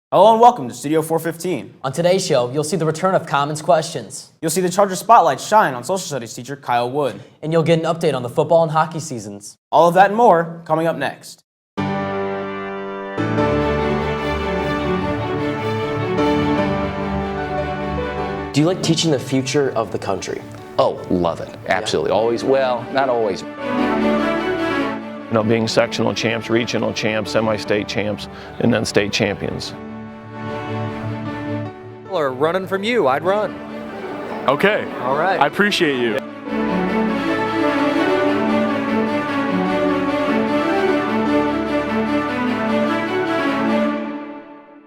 Hello and welcome to Studio 415. On today's show, you'll see the return of Commons Questions. You'll see the Charger Spotlight shine on social studies teacher Kyle Wood. And you'll get an update on the football and hockey seasons. All of that and more coming up next. Do you like teaching the future of the country? Oh, love it. Absolutely. Always, well, not always. You know, being sectional champs, regional champs, semi-state champs, and then state champions. Or running from you, I'd run. Okay. All right. I appreciate you.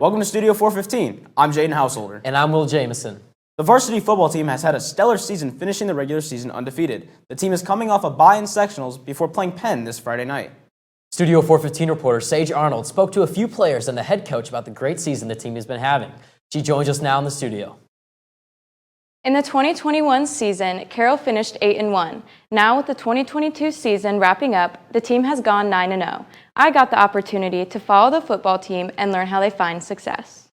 Welcome to Studio 415. I'm Jaden Householder. And I'm Will Jameson. The varsity football team has had a stellar season, finishing the regular season undefeated. The team is coming off a bye in sectionals before playing Penn this Friday night. Studio 415 reporter Sage Arnold spoke to a few players and the head coach about the great season the team has been having. She joins us now in the studio. In the 2021 season, Carroll finished 8-1. Now with the 2022 season wrapping up, the team has gone 9-0. I got the opportunity to follow the football team and learn how they find success.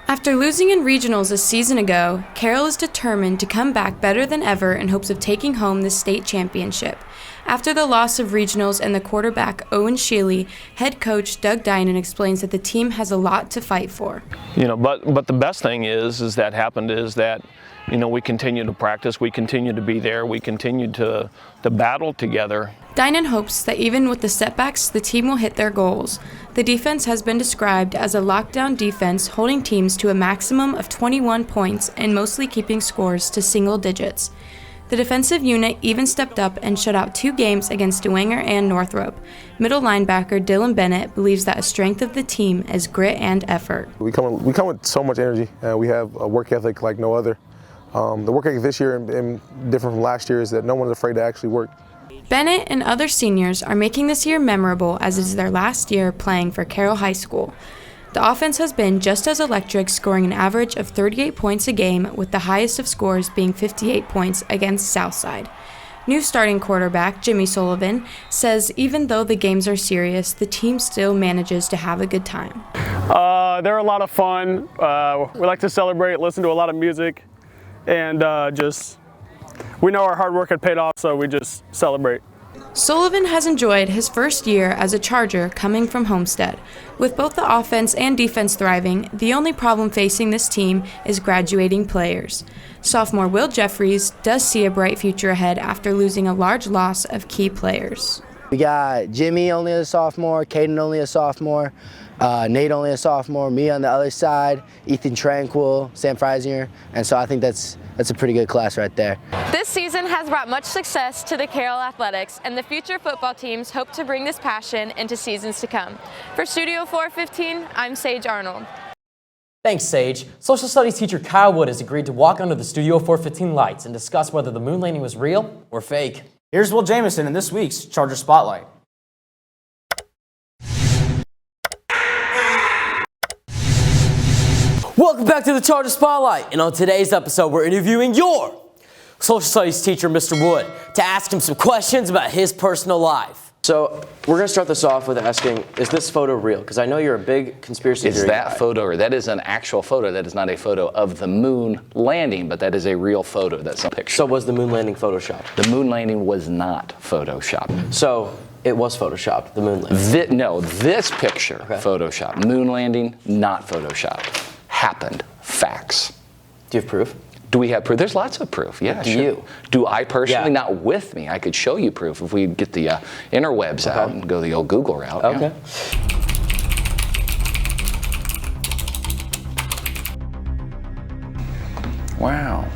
After losing in regionals a season ago, Carroll is determined to come back better than ever in hopes of taking home the state championship. After the loss of regionals and the quarterback Owen Shealy, head coach Doug Dinan explains that the team has a lot to fight for. You know, but the best thing is that, you know, we continue to practice, we continue to be there, we continue to battle together. Dinan hopes that even with the setbacks, the team will hit their goals. The defense has been described as a lockdown defense, holding teams to a maximum of 21 points and mostly keeping scores to single digits. The defensive unit even stepped up and shut out 2 games against Dwenger and Northrop. Middle linebacker Dylan Bennett believes that a strength of the team is grit and effort. We come with so much energy. We have a work ethic like no other. The work ethic this year and different from last year is that no one's afraid to actually work. Bennett and other seniors are making this year memorable as it is their last year playing for Carroll High School. The offense has been just as electric, scoring an average of 38 points a game, with the highest of scores being 58 points against Southside. New starting quarterback Jimmy Sullivan says even though the games are serious, the team still manages to have a good time. They're a lot of fun. We like to celebrate, listen to a lot of music, and we know our hard work had paid off, so we just celebrate. Sullivan has enjoyed his first year as a Charger coming from Homestead. With both the offense and defense thriving, the only problem facing this team is graduating players. Sophomore Will Jeffries does see a bright future ahead after losing a large loss of key players. We got Jimmy only a sophomore, Caden only a sophomore, Nate only a sophomore, me on the other side, Ethan Tranquil, Sam Freisinger, and so I think that's a pretty good class right there. This season has brought much success to the Carroll Athletics, and the future football teams hope to bring this passion into seasons to come. For Studio 415, I'm Sage Arnold. Thanks, Sage. Social studies teacher Kyle Wood has agreed to walk under the Studio 415 lights and discuss whether the moon landing was real or fake. Here's Will Jameson in this week's Charger Spotlight. Welcome back to the Charger Spotlight, and on today's episode, we're interviewing your social studies teacher, Mr. Wood, to ask him some questions about his personal life. So we're going to start this off with asking, is this photo real? Because I know you're a big conspiracy theory guy. Is that photo, that is an actual photo. That is not a photo of the moon landing, but that is a real photo. That's a picture. So was the moon landing photoshopped? The moon landing was not photoshopped. So it was photoshopped, the moon landing? No, this picture, okay. Photoshopped. Moon landing, not photoshopped. Happened. Facts. Do you have proof? Do we have proof? There's lots of proof. Yeah, Do sure. you? Do I personally? Yeah. Not with me. I could show you proof if we get the interwebs out and go the old Google route. Okay. Yeah. Wow.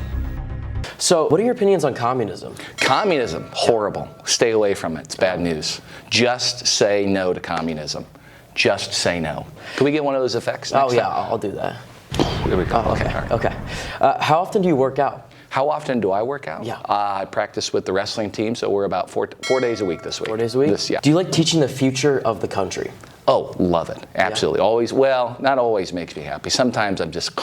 So what are your opinions on communism? Communism, horrible. Stay away from it. It's bad news. Just say no to communism. Just say no. Can we get one of those effects next time? I'll do that. There we go. Oh, okay. Right. Okay. How often do you work out? How often do I work out? Yeah. I practice with the wrestling team, so we're about four days a week this week. 4 days a week? Yeah. Do you like teaching the future of the country? Oh, love it. Absolutely. Yeah. Always, well, not always makes me happy. Sometimes I'm just,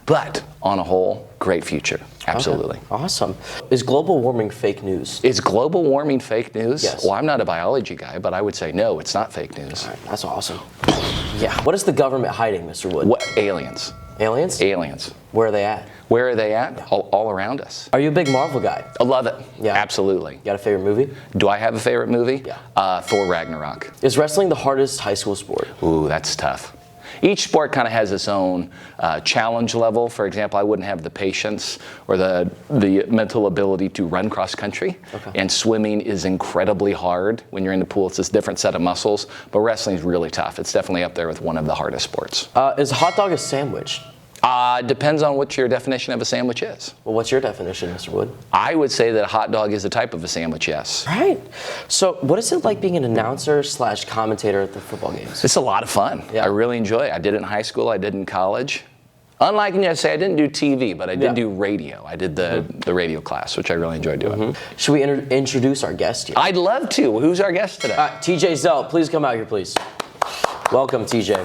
but on a whole, great future. Absolutely. Okay. Awesome. Is global warming fake news? Is global warming fake news? Yes. Well, I'm not a biology guy, but I would say no, it's not fake news. All right, that's awesome. Yeah. What is the government hiding, Mr. Wood? What? Aliens. Aliens? Aliens. Where are they at? Where are they at? All around us. Are you a big Marvel guy? I love it. Yeah. Absolutely. You got a favorite movie? Do I have a favorite movie? Yeah. Thor Ragnarok. Is wrestling the hardest high school sport? Ooh, that's tough. Each sport kind of has its own challenge level. For example, I wouldn't have the patience or the mental ability to run cross country. Okay. And swimming is incredibly hard. When you're in the pool, it's this different set of muscles. But wrestling is really tough. It's definitely up there with one of the hardest sports. Is a hot dog a sandwich? Depends on what your definition of a sandwich is. Well, what's your definition, Mr. Wood? I would say that a hot dog is a type of a sandwich, yes. Right. So what is it like being an announcer / commentator at the football games? It's a lot of fun. Yeah. I really enjoy it. I did it in high school. I did it in college. Unlike, I say I didn't do TV, but I did do radio. I did the radio class, which I really enjoyed doing. Should we introduce our guest here? I'd love to. Who's our guest today? TJ Zell, please come out here, please. Welcome, TJ.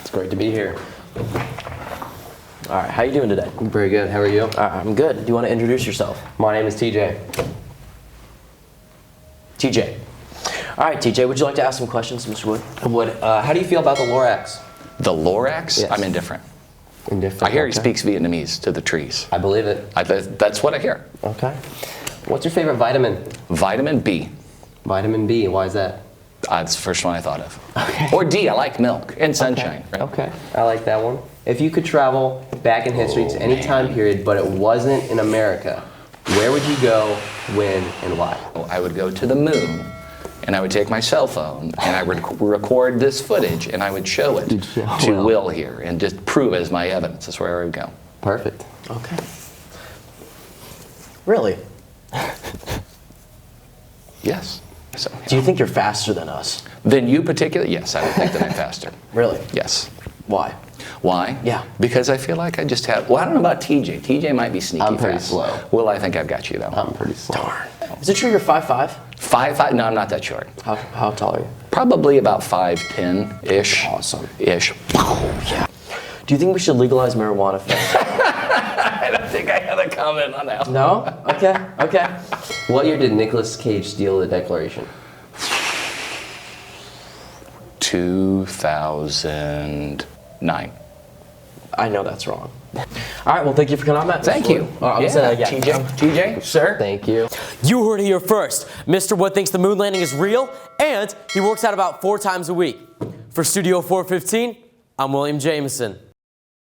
It's great to be here. All right, how you doing today? I'm very good. How are you? I'm good. Do you want to introduce yourself? My name is TJ. TJ. All right, TJ, would you like to ask some questions, Mr. Wood? How do you feel about the Lorax? The Lorax? Yes. I'm indifferent. Indifferent. I hear he okay. speaks Vietnamese to the trees. I believe it. That's what I hear. Okay. What's your favorite vitamin? Vitamin B. Vitamin B. Why is that? That's the first one I thought of. Okay. Or D. I like milk and sunshine. Okay. Right? Okay. I like that one. If you could travel back in history to any time period, but it wasn't in America, where would you go, when, and why? I would go to the moon, and I would take my cell phone, and I would record this footage, and I would show it to Will here, and just prove it as my evidence. That's where I would go. Perfect. Okay. Really? Yes. So, Do you think you're faster than us? Than you particularly? Yes, I would think that I'm faster. Really? Yes. Why? Why? Yeah. Because I feel like I just have, well, I don't know about TJ. TJ might be sneaky I'm pretty fast. slow. Well, I think I've got you, though. I'm pretty slow. Darn. Is it true you're 5'5"? 5'5"? No, I'm not that short. How tall are you? Probably about 5'10"-ish. Awesome. Ish. Yeah. Do you think we should legalize marijuana for I don't think I had a comment on that. No? Okay. Okay. What year did Nicolas Cage steal the Declaration? 2009. I know that's wrong. All right, well, thank you for coming on, Matt. Thank you. I'm gonna say that again. TJ? Sir? Thank you. You heard it here first. Mr. Wood thinks the moon landing is real, and he works out about 4 times a week. For Studio 415, I'm William Jameson.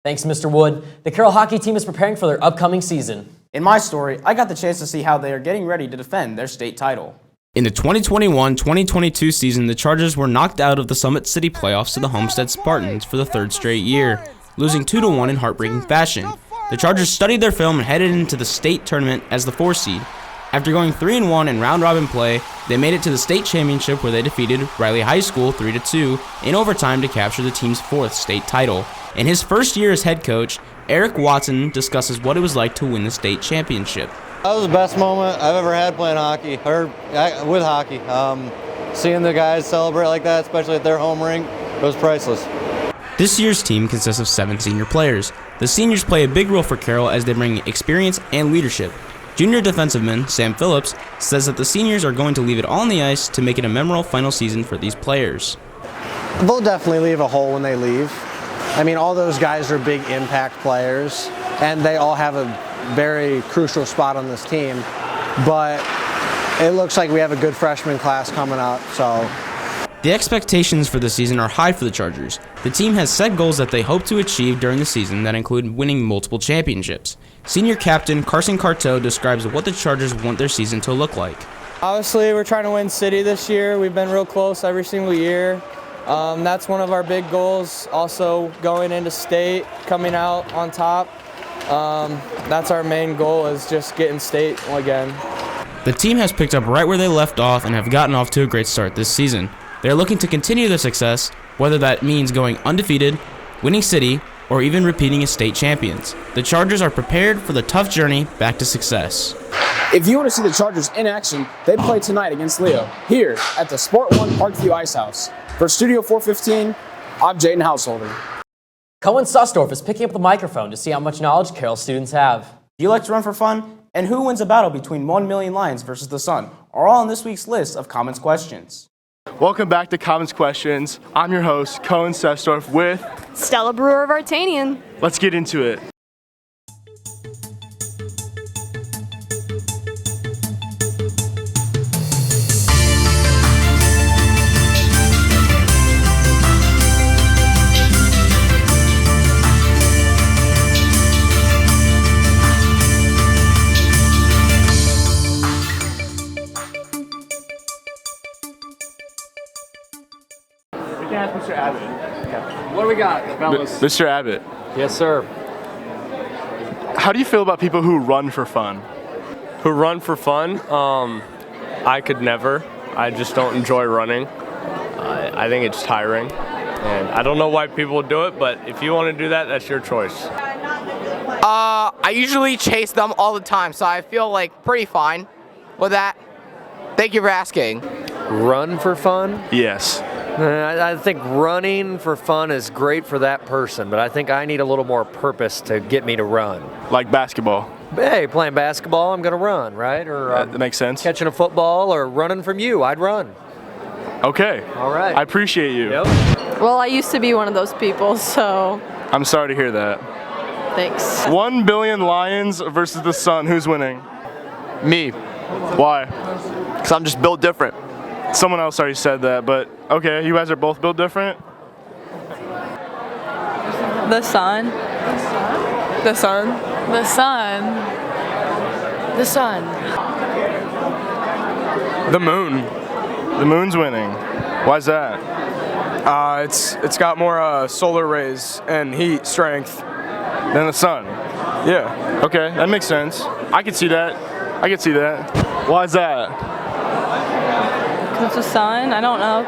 Thanks, Mr. Wood. The Carroll hockey team is preparing for their upcoming season. In my story, I got the chance to see how they are getting ready to defend their state title. In the 2021-2022 season, the Chargers were knocked out of the Summit City playoffs to the Homestead Spartans for the 3rd straight year, losing 2-1 in heartbreaking fashion. The Chargers studied their film and headed into the state tournament as the 4 seed. After going 3-1 in round-robin play, they made it to the state championship where they defeated Riley High School 3-2 in overtime to capture the team's 4th state title. In his first year as head coach, Eric Watson discusses what it was like to win the state championship. That was the best moment I've ever had playing hockey, with hockey. Seeing the guys celebrate like that, especially at their home rink, it was priceless. This year's team consists of 7 senior players. The seniors play a big role for Carroll as they bring experience and leadership. Junior defenseman Sam Phillips says that the seniors are going to leave it all on the ice to make it a memorable final season for these players. They'll definitely leave a hole when they leave. I mean, all those guys are big impact players, and they all have a very crucial spot on this team. But it looks like we have a good freshman class coming up, so. The expectations for the season are high for the Chargers. The team has set goals that they hope to achieve during the season that include winning multiple championships. Senior captain Carson Carteau describes what the Chargers want their season to look like. Obviously, we're trying to win city this year. We've been real close every single year. That's one of our big goals. Also, going into state, coming out on top. That's our main goal, is just getting state again. The team has picked up right where they left off and have gotten off to a great start this season. They are looking to continue their success, whether that means going undefeated, winning city, or even repeating as state champions. The Chargers are prepared for the tough journey back to success. If you want to see the Chargers in action, they play tonight against Leo, here at the Sport One Parkview Ice House. For Studio 415, I'm Jaden Householder. Cohen Sussdorf is picking up the microphone to see how much knowledge Carroll students have. Do you like to run for fun? And who wins a battle between 1 million lions versus the sun are all on this week's list of Commons questions. Welcome back to Commons Questions. I'm your host, Cohen Sestorf with Stella Brewer of Artanian. Let's get into it. We can ask Mr. Abbott. What do we got, fellas? Mr. Abbott, Yes, sir. how do you feel about people who run for fun? Who run for fun? I could never. I just don't enjoy running. I think it's tiring. And I don't know why people do it, but if you want to do that, that's your choice. I usually chase them all the time, so I feel like pretty fine with that. Thank you for asking. Run for fun? Yes. I think running for fun is great for that person, but I think I need a little more purpose to get me to run. Like basketball. Hey, playing basketball, I'm going to run, right? Or That makes sense. catching a football or running from you, I'd run. Okay. All right. I appreciate you. Yep. Well, I used to be one of those people, so I'm sorry to hear that. thanks. 1 billion lions versus the sun. Who's winning? Me, Why? because I'm just built different. Someone else already said that, but okay, you guys are both built different? The sun. The sun. The sun. The sun. The moon. The moon's winning. Why's that? It's got more solar rays and heat strength. Than the sun? Yeah. Okay, that makes sense. I can see that. I can see that. Why's that? It's the sun. I don't know.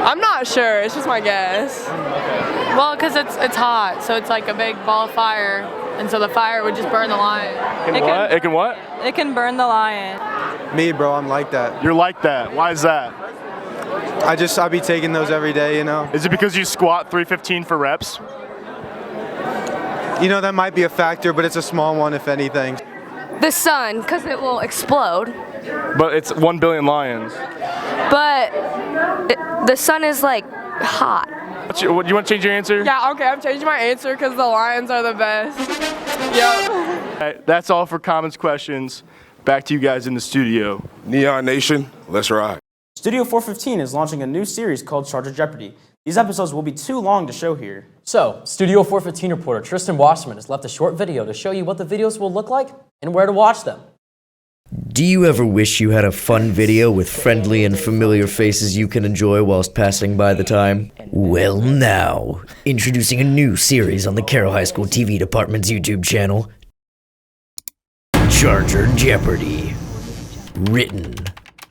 I'm not sure. It's just my guess. Well, because it's hot, so it's like a big ball of fire, and so the fire would just burn the lion. It can what? It can burn the lion. Me, bro, I'm like that. You're like that. Why is that? I be taking those every day, you know. Is it because you squat 315 for reps? You know, that might be a factor, but it's a small one, if anything. The sun, because it will explode. But it's 1 billion lions. But the sun is like hot. What, you want to change your answer? Yeah, okay, I'm changing my answer because the lions are the best. Yep. All right, that's all for Commons Questions. Back to you guys in the studio. Neon Nation, let's ride. Studio 415 is launching a new series called Charger Jeopardy. These episodes will be too long to show here. So, Studio 415 reporter Tristan Wasserman has left a short video to show you what the videos will look like and where to watch them. Do you ever wish you had a fun video with friendly and familiar faces you can enjoy whilst passing by the time? Well, now, introducing a new series on the Carroll High School TV department's YouTube channel, Charger Jeopardy. Written,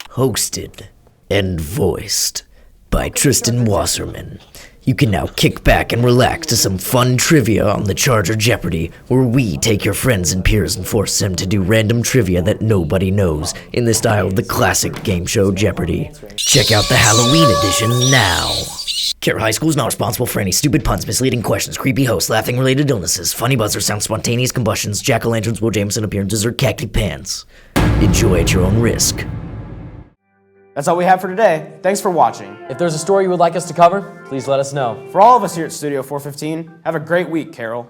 hosted, and voiced by Tristan Wasserman. You can now kick back and relax to some fun trivia on the Charger Jeopardy, where we take your friends and peers and force them to do random trivia that nobody knows, in the style of the classic game show Jeopardy. Check out the Halloween edition now. Carroll High School is not responsible for any stupid puns, misleading questions, creepy hosts, laughing-related illnesses, funny buzzers, sound spontaneous combustions, jack-o'-lanterns, Will Jameson appearances, or khaki pants. Enjoy at your own risk. That's all we have for today. Thanks for watching. If there's a story you would like us to cover, please let us know. For all of us here at Studio 415, have a great week, Carroll.